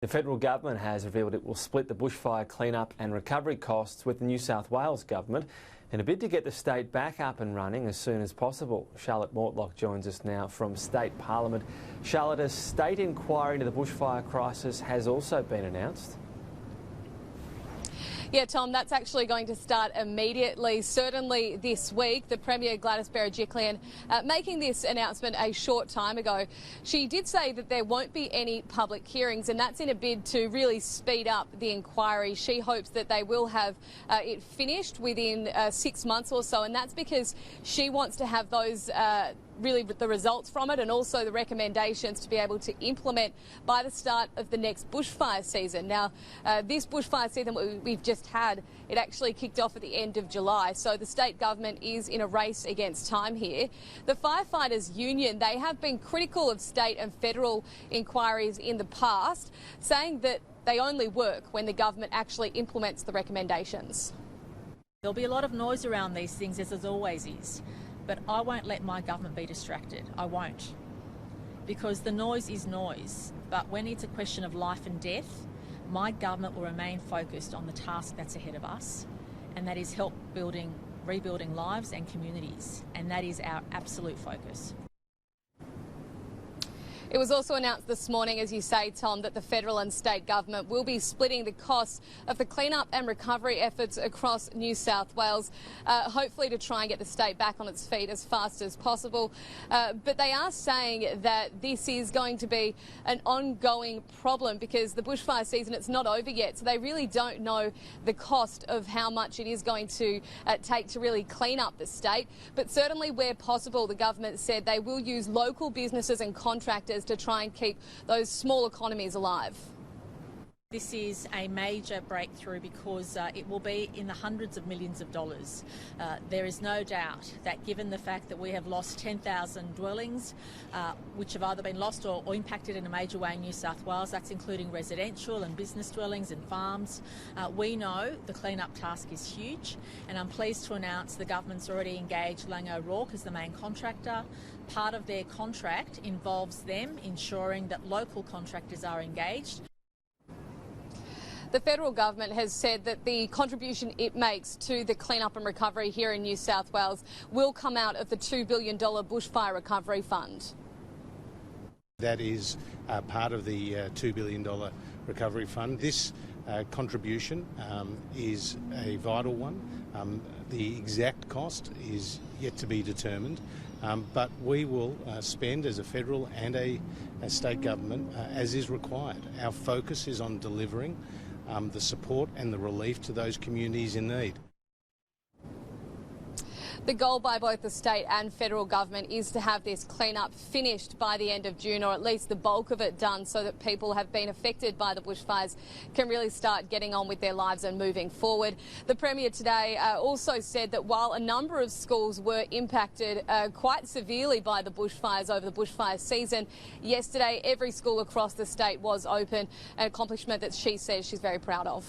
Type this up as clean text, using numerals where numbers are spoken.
The federal government has revealed it will split the bushfire clean-up and recovery costs with the New South Wales government in a bid to get the state back up and running as soon as possible. Charlotte Mortlock joins us now from State Parliament. Charlotte, a state inquiry into the bushfire crisis has also been announced. Yeah, Tom, that's actually going to start immediately, certainly this week. The Premier Gladys Berejiklian making this announcement a short time ago. She did say that there won't be any public hearings, and that's in a bid to really speed up the inquiry. She hopes that they will have it finished within 6 months or so, and that's because she wants to have those really the results from it and also the recommendations to be able to implement by the start of the next bushfire season. Now, this bushfire season we've just had, it actually kicked off at the end of July, so the state government is in a race against time here. The Firefighters Union, they have been critical of state and federal inquiries in the past, saying that they only work when the government actually implements the recommendations. There'll be a lot of noise around these things, as there always is. But I won't let my government be distracted. I won't. Because the noise is noise. But when it's a question of life and death, my government will remain focused on the task that's ahead of us, and that is rebuilding lives and communities. And that is our absolute focus. It was also announced this morning, as you say, Tom, that the federal and state government will be splitting the costs of the clean-up and recovery efforts across New South Wales, hopefully to try and get the state back on its feet as fast as possible. But they are saying that this is going to be an ongoing problem because the bushfire season, it's not over yet, so they really don't know the cost of how much it is going to take to really clean up the state. But certainly where possible, the government said they will use local businesses and contractors to try and keep those small economies alive. This is a major breakthrough because it will be in the hundreds of millions of dollars. There is no doubt that given the fact that we have lost 10,000 dwellings, which have either been lost or impacted in a major way in New South Wales, that's including residential and business dwellings and farms, we know the clean-up task is huge, and I'm pleased to announce the government's already engaged Laing O'Rourke as the main contractor. Part of their contract involves them ensuring that local contractors are engaged. The federal government has said that the contribution it makes to the clean-up and recovery here in New South Wales will come out of the $2 billion bushfire recovery fund. That is part of the $2 billion recovery fund. This contribution is a vital one. The exact cost is yet to be determined, but we will spend as a federal and a state government as is required. Our focus is on delivering the support and the relief to those communities in need. The goal by both the state and federal government is to have this clean-up finished by the end of June, or at least the bulk of it done, so that people have been affected by the bushfires can really start getting on with their lives and moving forward. The Premier today also said that while a number of schools were impacted quite severely by the bushfires over the bushfire season, yesterday every school across the state was open, an accomplishment that she says she's very proud of.